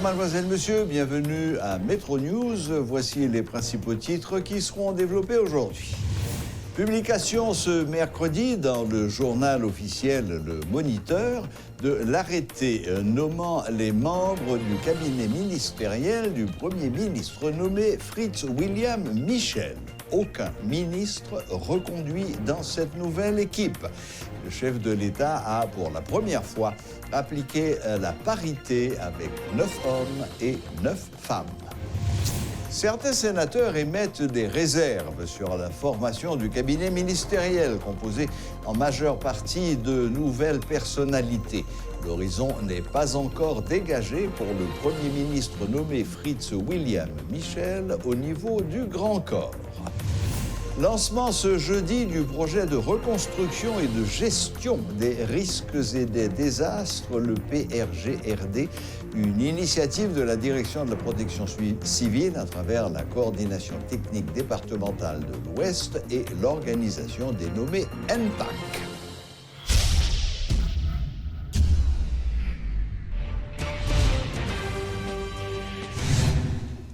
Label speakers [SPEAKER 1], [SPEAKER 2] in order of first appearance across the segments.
[SPEAKER 1] mademoiselle, monsieur, bienvenue à Metro News. Voici les principaux titres qui seront développés aujourd'hui. Publication ce mercredi dans le journal officiel Le Moniteur de l'arrêté nommant les membres du cabinet ministériel du Premier ministre nommé Fritz William Michel. Aucun ministre reconduit dans cette nouvelle équipe. Le chef de l'État a, pour la première fois, appliqué la parité avec 9 hommes et 9 femmes. Certains sénateurs émettent des réserves sur la formation du cabinet ministériel, composé en majeure partie de nouvelles personnalités. L'horizon n'est pas encore dégagé pour le Premier ministre nommé Fritz William Michel au niveau du Grand Corps. Lancement ce jeudi du projet de reconstruction et de gestion des risques et des désastres, le PRGRD, une initiative de la Direction de la protection civile à travers la coordination technique départementale de l'Ouest et l'organisation dénommée NPAC.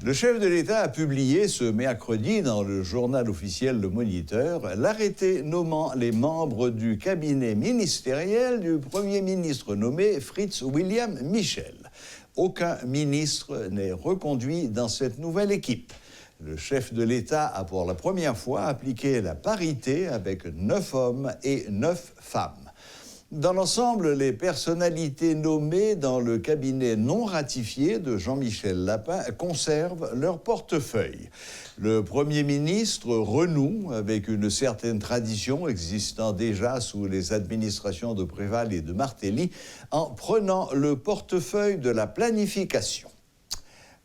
[SPEAKER 1] Le chef de l'État a publié ce mercredi dans le journal officiel Le Moniteur l'arrêté nommant les membres du cabinet ministériel du Premier ministre nommé Fritz William Michel. Aucun ministre n'est reconduit dans cette nouvelle équipe. Le chef de l'État a pour la première fois appliqué la parité avec 9 hommes et 9 femmes. Dans l'ensemble, les personnalités nommées dans le cabinet non ratifié de Jean-Michel Lapin conservent leur portefeuille. Le Premier ministre renoue avec une certaine tradition existant déjà sous les administrations de Préval et de Martelly en prenant le portefeuille de la planification.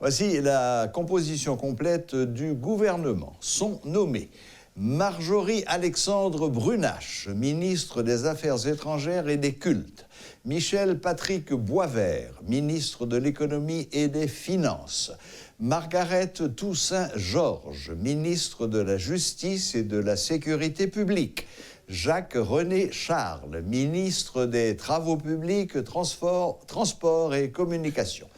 [SPEAKER 1] Voici la composition complète du gouvernement. Sont nommés Marjorie-Alexandre Brunache, ministre des Affaires étrangères et des Cultes. Michel-Patrick Boisvert, ministre de l'Économie et des Finances. Margaret Toussaint-Georges, ministre de la Justice et de la Sécurité publique. Jacques-René Charles, ministre des Travaux publics, Transport et Communications.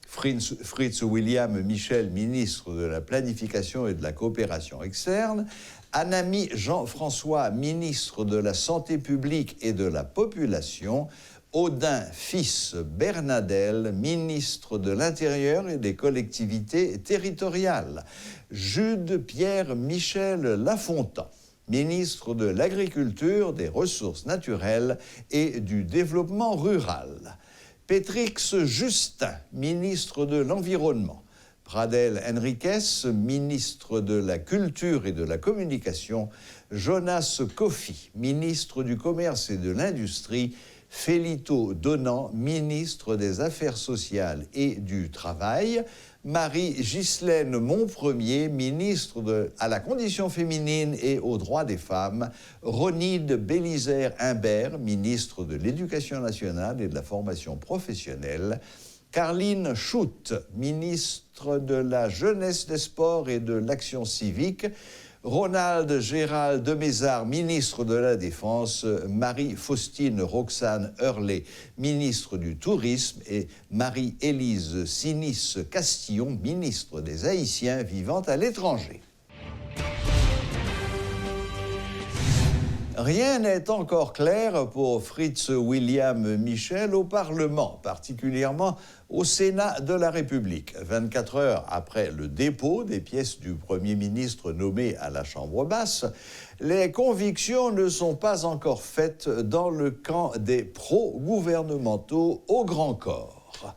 [SPEAKER 1] Fritz William Michel, ministre de la Planification et de la Coopération externe. Anami Jean-François, ministre de la Santé publique et de la Population. Odin fils Bernadel, ministre de l'Intérieur et des collectivités territoriales. Jude Pierre Michel Lafontant, ministre de l'Agriculture, des Ressources naturelles et du Développement rural. Pétrix Justin, ministre de l'Environnement. Pradel Henriques, ministre de la Culture et de la Communication. Jonas Kofi, ministre du Commerce et de l'Industrie. Félito Donant, ministre des Affaires sociales et du Travail. Marie-Ghislaine Montpremier, ministre à la condition féminine et aux droits des femmes. Ronide Bélizaire-Imbert, ministre de l'Éducation nationale et de la formation professionnelle. Carline Schutt, ministre de la Jeunesse, des Sports et de l'Action civique. Ronald Gérald Demézard, ministre de la Défense, Marie-Faustine Roxane Hurley, ministre du Tourisme, et Marie-Élise Sinis-Castillon, ministre des Haïtiens vivant à l'étranger. Rien n'est encore clair pour Fritz William Michel au Parlement, particulièrement au Sénat de la République. 24 heures après le dépôt des pièces du Premier ministre nommé à la Chambre basse, les convictions ne sont pas encore faites dans le camp des pro-gouvernementaux au Grand Corps.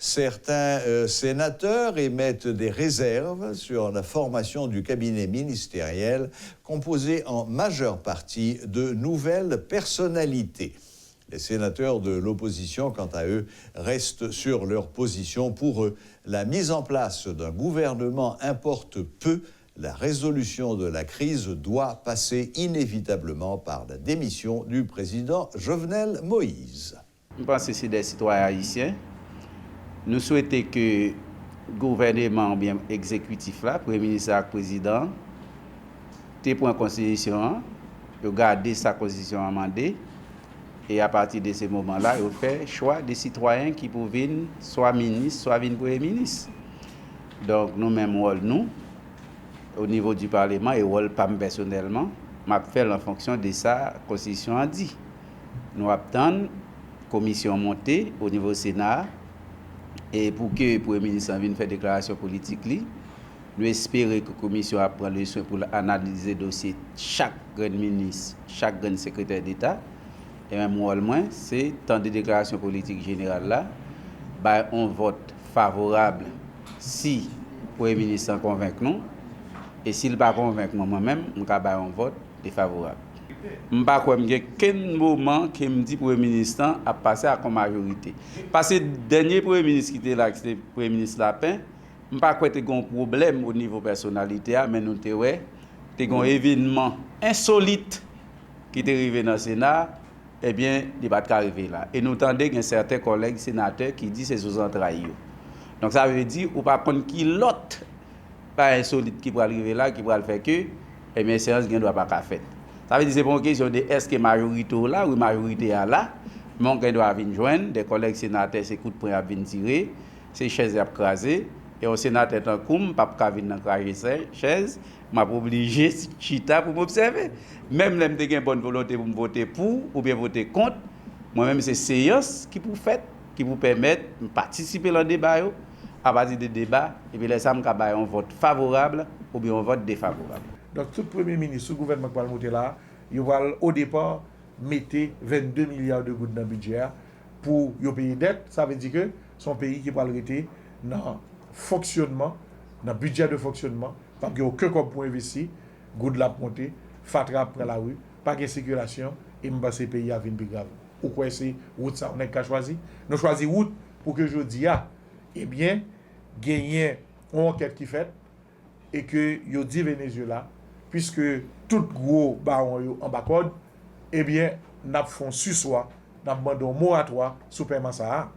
[SPEAKER 1] Certains sénateurs émettent des réserves sur la formation du cabinet ministériel composé en majeure partie de nouvelles personnalités. Les sénateurs de l'opposition, quant à eux, restent sur leur position. Pour eux, la mise en place d'un gouvernement importe peu. La résolution de la crise doit passer inévitablement par la démission du président Jovenel Moïse.
[SPEAKER 2] Je pense que c'est des citoyens haïtiens. Nous souhaitons que le gouvernement, bien exécutif, là, Premier ministre et président, ait pour la Constitution, de garder sa Constitution amendée Et à partir de ces moments-là, il fait choix des citoyens qui peuvent venir soit ministre, soit venir premier ministre. Donc nous-mêmes, nous, au niveau du Parlement, et pas personnellement, m'a fait en fonction de ça, la Constitution a dit. Nous attendons commission montée au niveau Sénat, et pour que le Premier ministre vienne faire déclaration politique, nous espérons que la commission a pris le soin pour analyser le dossier de chaque grand ministre, chaque grand secrétaire d'État. Et même moi, c'est dans des déclarations politiques générales là, on vote favorable si le Premier ministre en convainc nous, et s'il ne pas convainc moi-même, on va un vote défavorable. Je ne sais pas quel moment que me dit le Premier ministre a passé à la majorité. Parce que le dernier Premier ministre qui était là, c'était le Premier ministre Lapin, je ne sais pas qu'il y a un problème au niveau personnalité, mais nous avons un événement insolite qui est arrivé dans le Sénat. Eh bien, il va arriver là. Et nous entendons qu'il y a certains collègues sénateurs qui disent que c'est sous entrailles. Donc ça veut dire, ou par contre, qui l'autre, pas insolite qui va arriver là, qui va faire que, eh bien, séance ne doit pas faire. Ça veut dire que c'est pour une question de est-ce que majorité là ou majorité là, mais on doit venir joindre, des collègues sénateurs, c'est coup de poing à venir tirer, ces chaises à craser, et un sénateur en coum, pas venir dans craser chaise, m'a obligé chita pour m'observer. Même si j'ai une bonne volonté pour me voter pour ou bien voter contre, moi-même c'est séance qui vous fait, qui vous permet de participer dans le débat, à partir des débats, et puis laisser un vote favorable ou bien un vote défavorable.
[SPEAKER 3] Donc tout Premier ministre, tout gouvernement qui va monter là, il va au départ mettre 22 milliards de gouttes dans le budget pour payer dette. Ça veut dire que son pays qui va arrêter dans le fonctionnement, dans le budget de fonctionnement, parce qu'il n'y a aucun corps pour investir, goutte la montée, fatra après la rue, pas de circulation, et me passer pays à venir plus grave. Pourquoi c'est route ça on a choisi? Nous choisissons route pour que je dis eh bien, gagner une enquête qui fait et que yo dit Venezuela, puisque tout gros baron en bas code, eh bien, n'a font susoi, n'a demandé un moratoire sur paiement ça.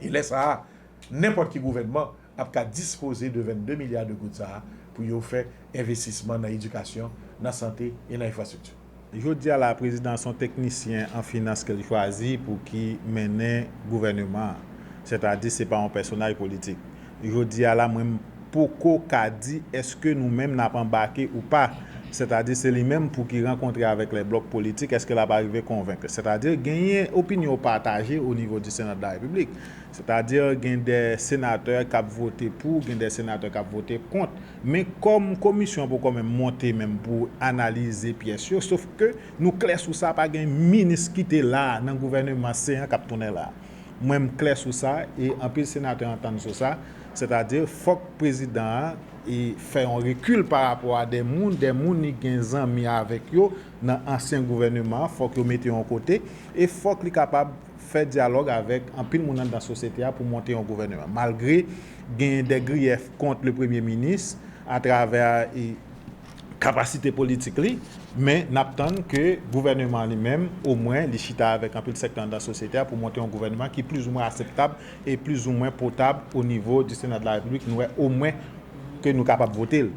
[SPEAKER 3] Et laisse ça, n'importe qui gouvernement a qu'à disposer de 22 milliards de gouttes ça pour y faire investissement dans l'éducation, dans la santé et dans l'infrastructure.
[SPEAKER 4] Je dis à la présidence, son technicien en finance qu'elle choisit pour qui mène le gouvernement. C'est-à-dire, ce n'est pas un personnage politique. Je dis à la même pourquoi dit est-ce que nous-mêmes n'avons pas embarqué ou pas. C'est-à-dire, c'est lui-même pour qu'il rencontre avec les blocs politiques, est-ce qu'elle a pas arrivé à convaincre. C'est-à-dire, gagner opinion partagée au niveau du Sénat de la République. C'est-à-dire, gagner des sénateurs qui ont voté pour, gagner des sénateurs qui ont voté contre. Mais comme commission, pour quand même monter, même pour analyser pièces, sauf que nous clairs sur ça, pas un ministre qui était là dans le gouvernement, c'est un cap tourné là. Moi-même clair sur ça, et un peu de sénateurs entendent sur ça. C'est-à-dire, il faut que le président fait un recul par rapport à des gens qui ont mis avec eux dans l'ancien gouvernement. Il faut qu'ils mettent en côté et il faut qu'ils soient capables de faire dialogue avec un peu de monde dans la société pour monter un gouvernement. Malgré des griefs contre le Premier ministre à travers la capacité politique, mais nous attendons que le gouvernement lui-même, au moins, les chita avec un peu de secteur dans la société pour monter un gouvernement qui est plus ou moins acceptable et plus ou moins potable au niveau du Sénat de la République. Nous sommes au moins que nous sommes capables de voter.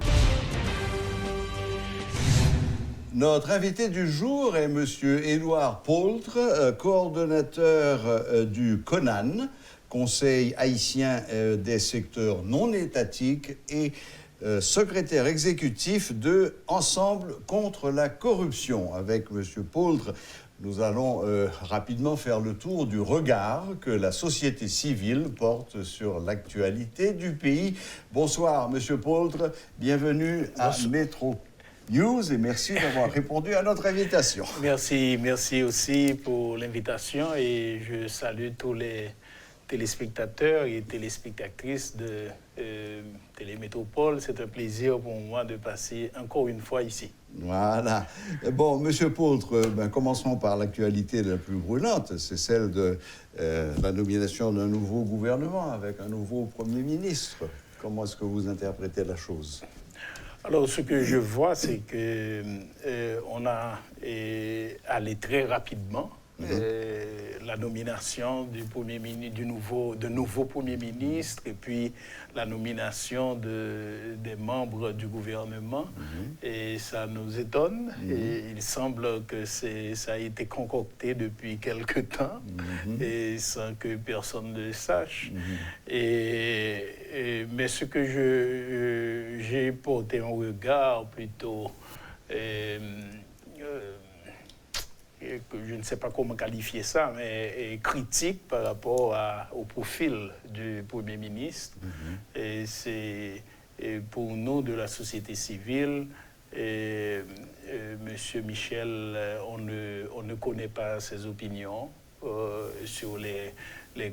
[SPEAKER 1] Notre invité du jour est M. Édouard Poultre, coordonnateur du CONAN, Conseil haïtien des secteurs non étatiques, et secrétaire exécutif de Ensemble contre la corruption. Avec M. Poultre, nous allons rapidement faire le tour du regard que la société civile porte sur l'actualité du pays. Bonsoir, M. Poultre. Bienvenue à Métro News et merci d'avoir répondu à notre invitation.
[SPEAKER 5] Merci aussi pour l'invitation et je salue tous les téléspectateurs et téléspectatrices de Télémétropole. C'est un plaisir pour moi de passer encore une fois ici.
[SPEAKER 1] Voilà. Bon, Monsieur Poultre, commençons par l'actualité la plus brûlante. C'est celle de la nomination d'un nouveau gouvernement avec un nouveau Premier ministre. Comment est-ce que vous interprétez la chose?
[SPEAKER 5] Alors, ce que je vois, c'est que on a allé très rapidement la nomination du Premier ministre, de nouveau Premier ministre, et puis la nomination des membres du gouvernement. Et ça nous étonne. Et il semble que ça a été concocté depuis quelque temps, et sans que personne ne le sache. Mais ce que j'ai porté un regard plutôt... que je ne sais pas comment qualifier ça, mais critique par rapport au profil du Premier ministre. Et c'est pour nous de la société civile, Monsieur Michel, on ne connaît pas ses opinions sur les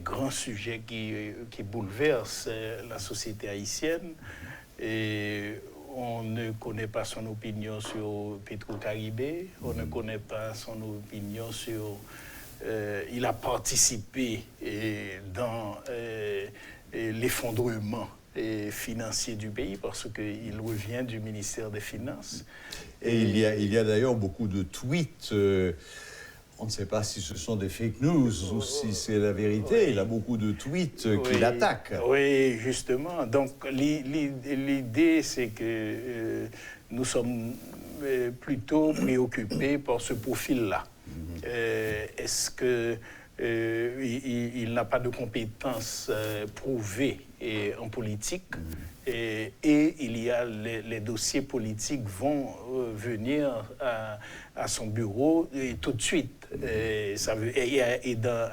[SPEAKER 5] grands sujets qui bouleversent la société haïtienne. Et on ne connaît pas son opinion sur Petro-Caribé, on ne connaît pas son opinion sur... il a participé dans l'effondrement financier du pays parce qu'il revient du ministère des Finances.
[SPEAKER 1] Et il y a d'ailleurs beaucoup de tweets... on ne sait pas si ce sont des fake news ou si c'est la vérité. Il a beaucoup de tweets qui l'attaquent.
[SPEAKER 5] Oui, justement. Donc, l'idée, c'est que nous sommes plutôt préoccupés par ce profil-là. Est-ce qu'il n'a pas de compétences prouvées en politique et il y a les dossiers politiques vont venir à son bureau tout de suite.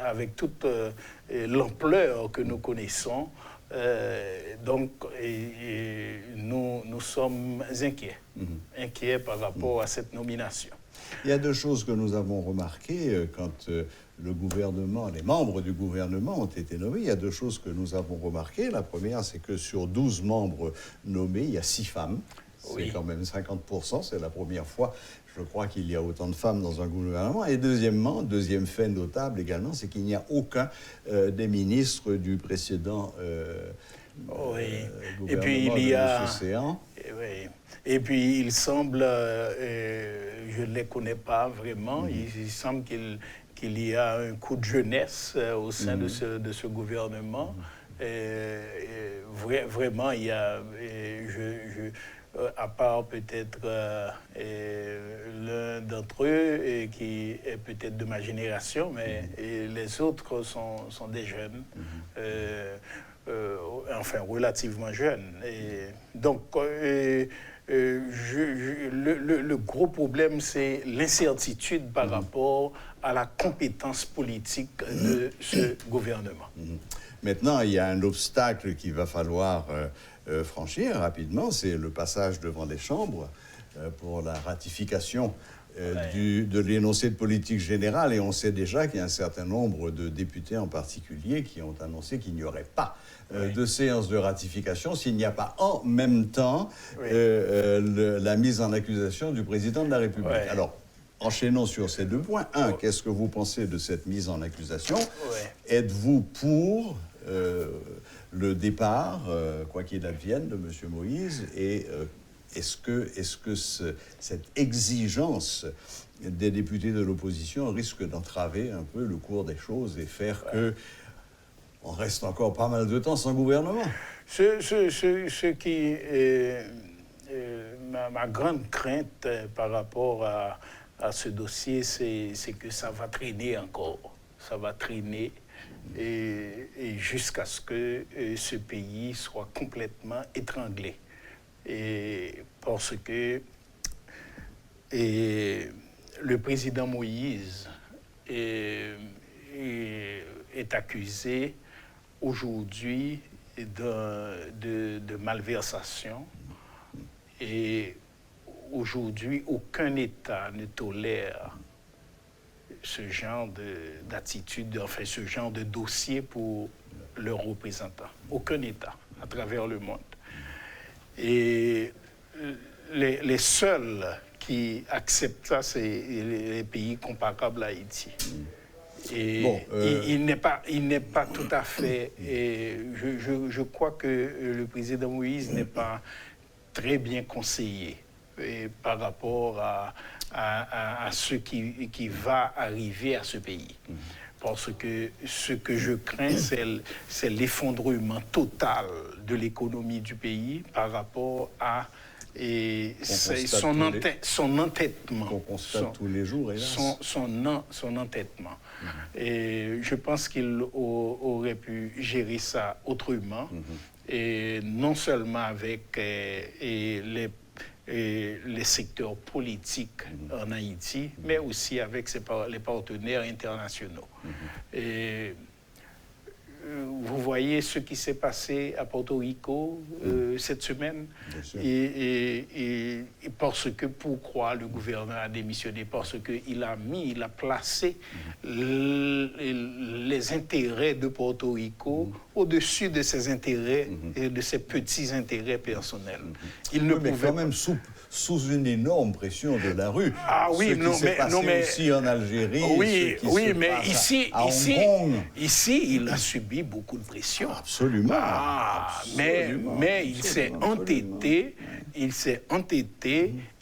[SPEAKER 5] Avec toute l'ampleur que nous connaissons, donc nous sommes inquiets par rapport à cette nomination.
[SPEAKER 1] Il y a deux choses que nous avons remarquées quand le gouvernement, les membres du gouvernement ont été nommés. Il y a deux choses que nous avons remarquées. La première, c'est que sur 12 membres nommés, il y a 6 femmes. C'est quand même 50%. C'est la première fois, je crois, qu'il y a autant de femmes dans un gouvernement. Et deuxièmement, deuxième fait notable également, c'est qu'il n'y a aucun des ministres du précédent gouvernement
[SPEAKER 5] et puis, il y a... Et puis, il semble, je ne les connais pas vraiment, il semble qu'il y a un coup de jeunesse au sein de ce gouvernement. Vraiment, il y a... à part peut-être l'un d'entre eux qui est peut-être de ma génération, mais les autres sont des jeunes. Enfin relativement jeune. Et donc, le gros problème, c'est l'incertitude par rapport à la compétence politique de ce gouvernement.
[SPEAKER 1] Maintenant, il y a un obstacle qu'il va falloir franchir rapidement, c'est le passage devant les chambres pour la ratification de l'énoncé de politique générale. Et on sait déjà qu'il y a un certain nombre de députés en particulier qui ont annoncé qu'il n'y aurait pas de séance de ratification s'il n'y a pas en même temps la mise en accusation du président de la République. Alors, enchaînons sur ces deux points. Un, qu'est-ce que vous pensez de cette mise en accusation? Êtes-vous pour le départ, quoi qu'il advienne, de M. Moïse? Et est-ce que cette exigence des députés de l'opposition risque d'entraver un peu le cours des choses et faire que on reste encore pas mal de temps sans gouvernement?
[SPEAKER 5] Ce qui est ma grande crainte par rapport à ce dossier, c'est que ça va traîner encore. Ça va traîner et jusqu'à ce que ce pays soit complètement étranglé. Et parce que le président Moïse est accusé aujourd'hui de malversation et aujourd'hui aucun État ne tolère ce genre d'attitude, enfin ce genre de dossier pour leurs représentants. Aucun État à travers le monde. Et les seuls qui acceptent ça, c'est les pays comparables à Haïti. Et il n'est pas tout à fait... Et je crois que le président Moïse n'est pas très bien conseillé par rapport à ce qui va arriver à ce pays. Parce que ce que je crains, c'est l'effondrement total de l'économie du pays par rapport à son entêtement.
[SPEAKER 1] Qu'on constate tous les jours, hélas.
[SPEAKER 5] Son entêtement. Et je pense qu'il aurait pu gérer ça autrement, et non seulement avec les secteurs politiques en Haïti, mais aussi avec les partenaires internationaux. Et vous voyez ce qui s'est passé à Porto Rico cette semaine, et parce que pourquoi le gouvernement a démissionné, parce qu'il a placé les intérêts de Porto Rico au-dessus de ses intérêts et de ses petits intérêts personnels. Il ne
[SPEAKER 1] mais
[SPEAKER 5] pouvait
[SPEAKER 1] quand même sous une énorme pression de la rue.
[SPEAKER 5] Ah oui,
[SPEAKER 1] ce qui s'est passé aussi en Algérie.
[SPEAKER 5] Oui, mais ici,
[SPEAKER 1] à Hong Kong.
[SPEAKER 5] Ici, il a subi beaucoup de pression.
[SPEAKER 1] Absolument.
[SPEAKER 5] Mais il s'est entêté,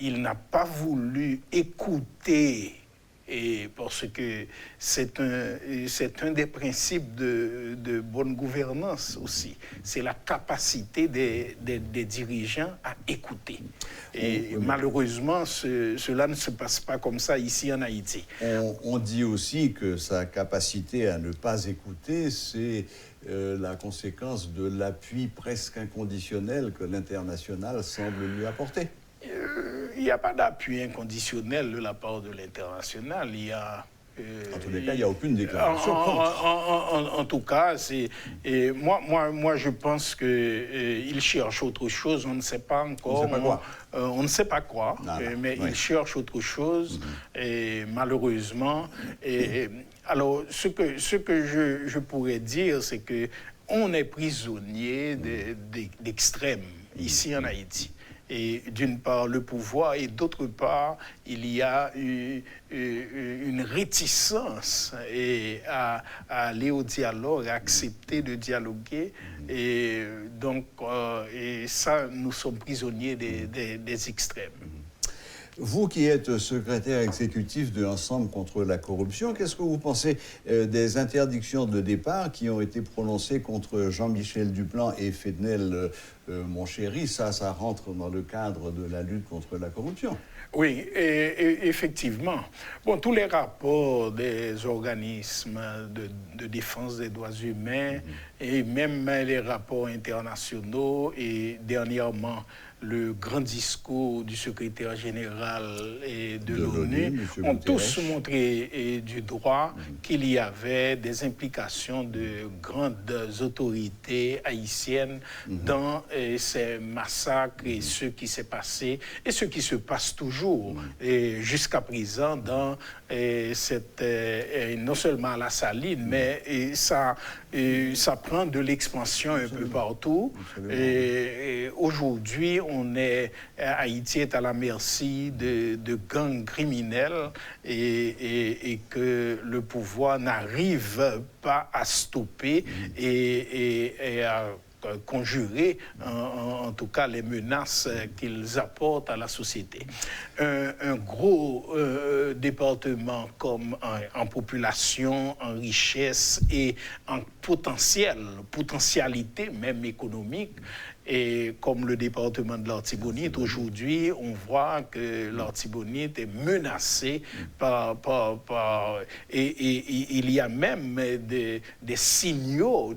[SPEAKER 5] il n'a pas voulu écouter. Et parce que c'est un des principes de bonne gouvernance aussi. C'est la capacité des dirigeants à écouter. Et malheureusement, cela ne se passe pas comme ça ici en Haïti.
[SPEAKER 1] On dit aussi que sa capacité à ne pas écouter, c'est la conséquence de l'appui presque inconditionnel que l'international semble lui apporter.
[SPEAKER 5] Il n'y a pas d'appui inconditionnel de la part de l'international. Il y a...
[SPEAKER 1] en tous les cas, il n'y a aucune déclaration.
[SPEAKER 5] En tout cas, moi, je pense qu'il cherche autre chose. On ne sait pas encore. On ne sait pas quoi. Mais il cherche autre chose. Et malheureusement. Alors, ce que je pourrais dire, c'est que on est prisonnier d'extrêmes ici en Haïti. Et d'une part le pouvoir, et d'autre part, il y a une réticence à aller au dialogue, à accepter de dialoguer. Et donc, et ça, nous sommes prisonniers des extrêmes.
[SPEAKER 1] Vous qui êtes secrétaire exécutif de l'Ensemble contre la corruption, qu'est-ce que vous pensez des interdictions de départ qui ont été prononcées contre Jean-Michel Duplan et Fednel Monchéry? Ça rentre dans le cadre de la lutte contre la corruption.
[SPEAKER 5] Oui, et effectivement. Bon, tous les rapports des organismes de défense des droits humains et même les rapports internationaux et dernièrement le grand discours du secrétaire général de l'ONU ont tous montré du droit qu'il y avait des implications de grandes autorités haïtiennes dans ces massacres et ce qui s'est passé et ce qui se passe toujours jusqu'à présent dans non seulement à la Saline, mais ça prend de l'expansion un peu partout. Et aujourd'hui, Haïti est à la merci de gangs criminels et que le pouvoir n'arrive pas à stopper et à conjurer en tout cas les menaces qu'ils apportent à la société. Un gros département comme en population, en richesse et en potentialité même économique, et comme le département de l'Artibonite, aujourd'hui, on voit que l'Artibonite est menacée et il y a même des signaux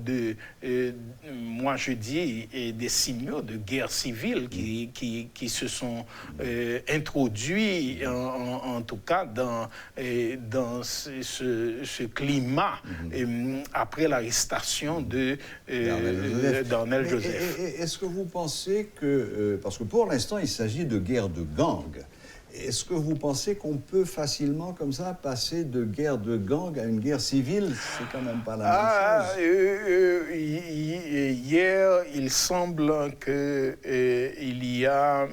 [SPEAKER 5] moi je dis, des signaux de guerre civile qui se sont introduits, en tout cas, dans ce climat après l'arrestation d'Arnel Joseph.
[SPEAKER 1] Est-ce que vous pensez que, parce que pour l'instant il s'agit de guerre de gang, est-ce que vous pensez qu'on peut facilement comme ça passer de guerre de gang à une guerre civile? C'est quand même pas la même chose.
[SPEAKER 5] Hier, il semble qu'il y a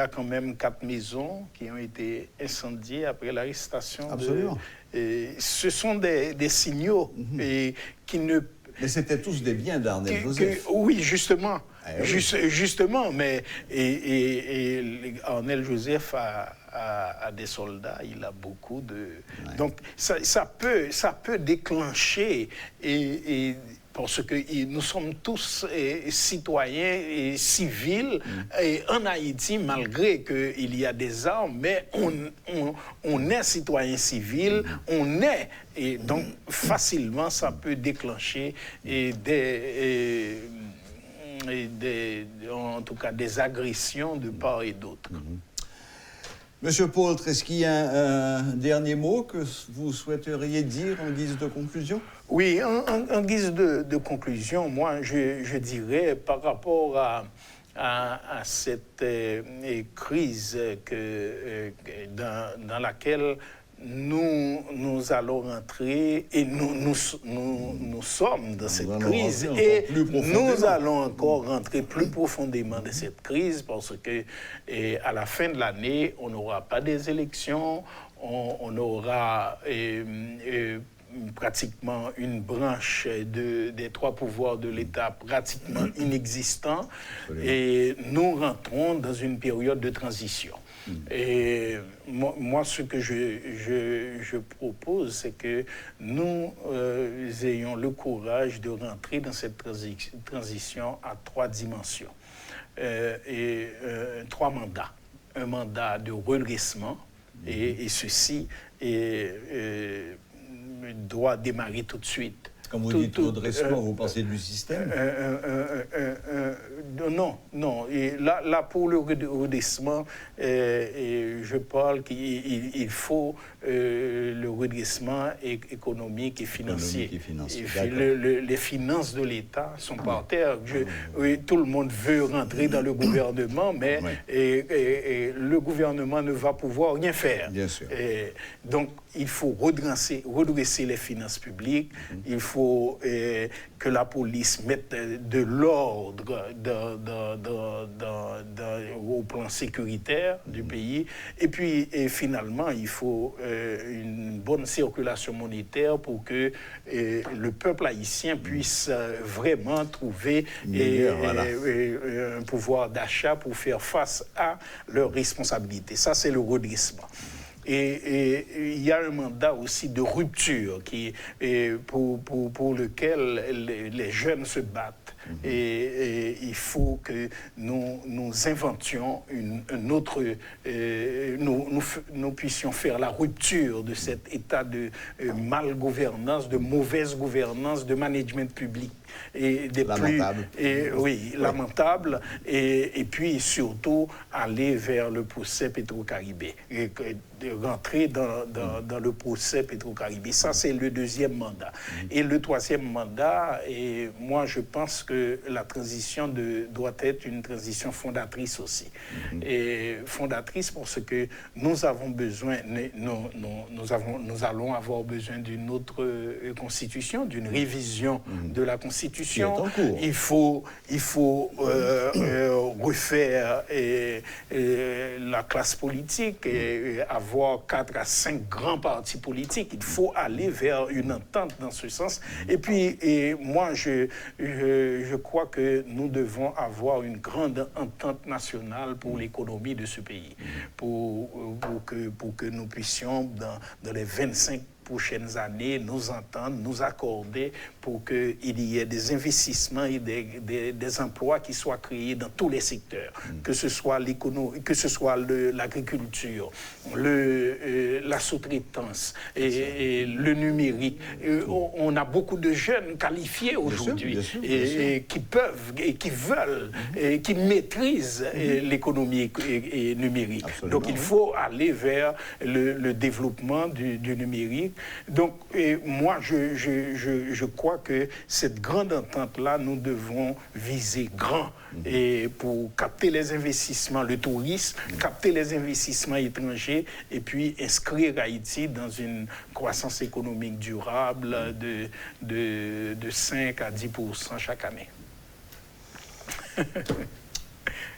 [SPEAKER 5] quand même 4 maisons qui ont été incendiées après l'arrestation.
[SPEAKER 1] Absolument.
[SPEAKER 5] Ce sont des signaux qui ne
[SPEAKER 1] Mais c'était tous des biens d'Arnel Joseph.
[SPEAKER 5] Oui, justement.
[SPEAKER 1] Oui.
[SPEAKER 5] Justement, mais Arnel Joseph a des soldats, il a beaucoup de... Ouais. Donc, ça peut déclencher parce que nous sommes tous citoyens et civils et en Haïti, malgré qu'il y a des armes, mais on est citoyen civil, on est, et donc facilement ça peut déclencher en tout cas des agressions de part et d'autre.
[SPEAKER 1] Monsieur Paultre, est-ce qu'il y a un dernier mot que vous souhaiteriez dire en guise de conclusion?
[SPEAKER 5] Oui, en guise de conclusion, moi, je dirais par rapport à cette crise dans laquelle nous allons rentrer et nous sommes dans cette crise et nous allons encore rentrer plus profondément dans cette crise parce que à la fin de l'année, on n'aura pas des élections, on aura pratiquement une branche des trois pouvoirs de l'État pratiquement inexistant et nous rentrons dans une période de transition. Et moi, ce que je propose, c'est que nous ayons le courage de rentrer dans cette transition à 3 dimensions et 3 mandats. Un mandat de redressement et ceci doit démarrer tout de suite.
[SPEAKER 1] Quand vous dites redressement, vous pensez du système? Non. Et là, pour le redressement, je parle qu'il faut le redressement économique et financier. Les finances de l'État sont par terre. Tout le monde veut rentrer dans le gouvernement, mais le gouvernement ne va pouvoir rien faire. Bien sûr.
[SPEAKER 5] Donc, il faut redresser les finances publiques. Il faut que la police mette de l'ordre au plan sécuritaire du pays. Et puis, finalement, il faut une bonne circulation monétaire pour que le peuple haïtien puisse vraiment trouver un pouvoir d'achat pour faire face à leurs responsabilités. Ça, c'est le redressement. Et il y a un mandat aussi de rupture pour lequel les jeunes se battent. Et il faut que nous inventions un autre... nous puissions faire la rupture de cet état de mal-gouvernance, de mauvaise gouvernance, de management public.
[SPEAKER 1] Lamentable.
[SPEAKER 5] Lamentable. Et puis surtout aller vers le procès Petro-Caribé. Rentrer dans le procès Petro-Caribé. Ça, c'est le 2e mandat. Et le 3e mandat, et moi, je pense que la transition doit être une transition fondatrice aussi. Et fondatrice parce que nous avons besoin, nous allons avoir besoin d'une autre constitution, d'une révision de la constitution. Il faut refaire la classe politique et avoir 4 à 5 grands partis politiques. Il faut aller vers une entente dans ce sens. Et puis, moi, je crois que nous devons avoir une grande entente nationale pour l'économie de ce pays, pour que nous puissions, dans les 25 prochaines années, nous entendre, nous accorder pour qu'il y ait des investissements et des emplois qui soient créés dans tous les secteurs, que ce soit l'économie, que ce soit l'agriculture, la sous-traitance et le numérique. On a beaucoup de jeunes qualifiés aujourd'hui et qui peuvent et qui veulent et qui maîtrisent l'économie numérique.
[SPEAKER 1] Absolument.
[SPEAKER 5] Donc il faut aller vers le développement du numérique. Donc, moi, je crois que cette grande entente-là, nous devons viser grand et pour capter les investissements, le tourisme, capter les investissements étrangers et puis inscrire Haïti dans une croissance économique durable de 5 à 10% chaque année.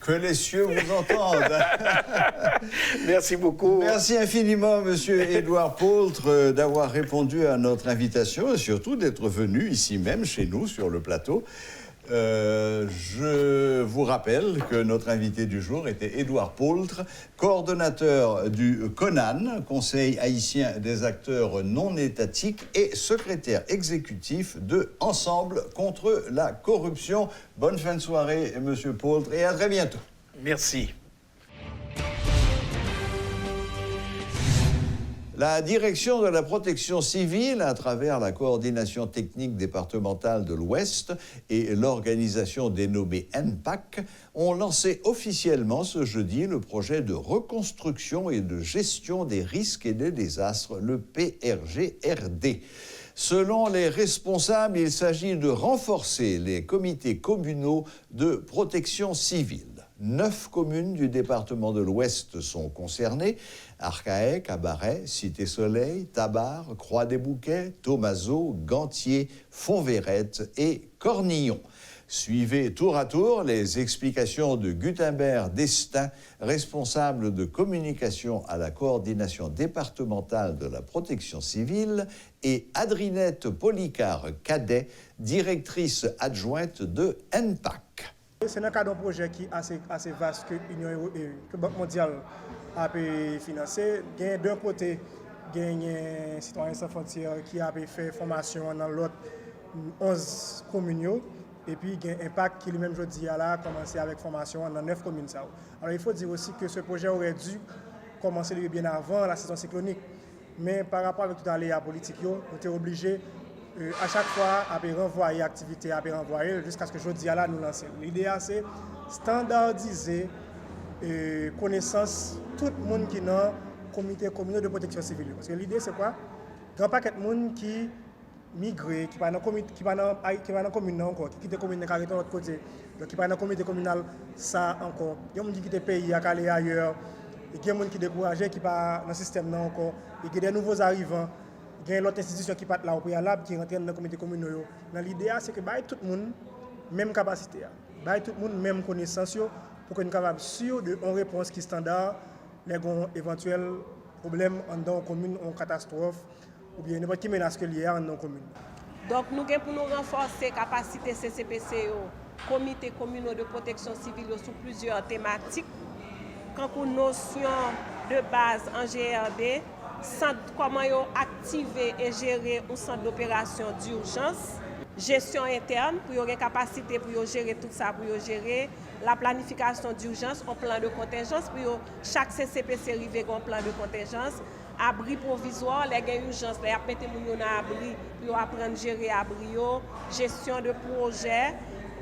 [SPEAKER 1] Que les cieux vous entendent.
[SPEAKER 5] Merci beaucoup.
[SPEAKER 1] Merci infiniment, Monsieur Édouard Poultre, d'avoir répondu à notre invitation et surtout d'être venu ici même, chez nous, sur le plateau. Je vous rappelle que notre invité du jour était Édouard Poultre, coordonnateur du CONAN, Conseil haïtien des acteurs non étatiques, et secrétaire exécutif de Ensemble contre la corruption. Bonne fin de soirée, Monsieur Poultre, et à très bientôt.
[SPEAKER 5] Merci.
[SPEAKER 1] La direction de la protection civile, à travers la coordination technique départementale de l'Ouest et l'organisation dénommée NPAC, ont lancé officiellement ce jeudi le projet de reconstruction et de gestion des risques et des désastres, le PRGRD. Selon les responsables, il s'agit de renforcer les comités communaux de protection civile. 9 communes du département de l'Ouest sont concernées: Arcahaie, Cabaret, Cité-Soleil, Tabar, Croix-des-Bouquets, Thomazeau, Gantier, Fontvérette et Cornillon. Suivez tour à tour les explications de Gutenberg Destin, responsable de communication à la coordination départementale de la protection civile, et Adrinette Policard-Cadet, directrice adjointe de NPAC.
[SPEAKER 6] C'est dans le cadre d'un projet qui est assez vaste que l'Union que Banque mondiale a financé. D'un côté, il y a Citoyens sans frontières qui a fait formation dans l'autre 11 communes. Et puis, il y a Impact qui lui-même, jeudi, a commencé avec formation dans 9 communes. Alors, il faut dire aussi que ce projet aurait dû commencer bien avant la saison cyclonique. Mais par rapport à tout aléa politique, on était obligé à chaque fois à renvoyer l'activité, à renvoyer jusqu'à ce que jeudi là nous lancer. L'idée c'est standardiser connaissance tout le monde qui est dans le comité communal de protection civile. Parce que l'idée c'est quoi? Grand paquet de monde qui migre, qui va dans la commune encore, qui quitte la commune de l'autre côté, donc qui va dans le comité communal ça encore. Il y a des gens qui quittent le pays, à aller ailleurs, il y a des gens qui sont découragés, qui ne sont pas dans le système encore, il y a des nouveaux arrivants. Il y a l'autre institution qui part là au préalable, qui rentre dans le comité communal. L'idée, c'est que tout le monde même capacité, tout le monde même connaissance pour que nous soyons capables sûr de une réponse qui est standard, les éventuels problèmes dans la commune, en catastrophe, ou bien n'importe quelle menace qu'il y a dans la commune.
[SPEAKER 7] Donc nous avons pour nous renforcer la capacité CCPC, comité communal de protection civile sur plusieurs thématiques. Quand une notion de base en GRD, comment activer et gérer un centre d'opération d'urgence, gestion interne pour avoir capacité pour gérer tout ça, pour gérer la planification d'urgence, un plan de contingence, pour chaque CCPC arrive un plan de contingence, abri provisoire, les gains urgence, les mettre les gens à abri pour apprendre à gérer abri, gestion de projet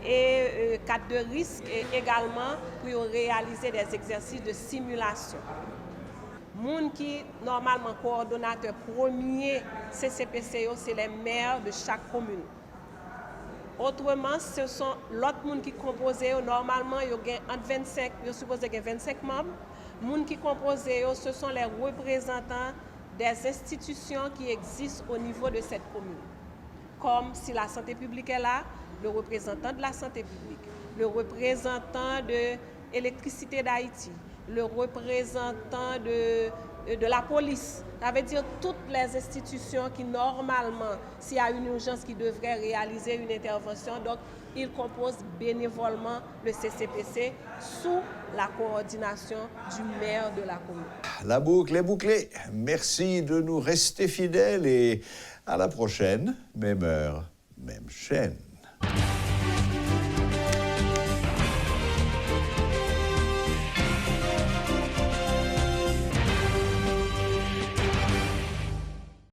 [SPEAKER 7] et cadre de risque et également pour réaliser des exercices de simulation. Moun qui normalement coordonnateur premier CCPC, c'est les maires de chaque commune. Autrement, ce sont l'autre monde qui compose, normalement, il y a entre 25, il supposé qu'il y a 25 membres. Moun qui compose, ce sont les représentants des institutions qui existent au niveau de cette commune. Comme si la santé publique est là, le représentant de la santé publique, le représentant de l'électricité d'Haïti, le représentant de la police. Ça veut dire toutes les institutions qui, normalement, s'il y a une urgence qui devrait réaliser une intervention, donc ils composent bénévolement le CCPC sous la coordination du maire de la commune.
[SPEAKER 1] La boucle est bouclée. Merci de nous rester fidèles et à la prochaine, même heure, même chaîne.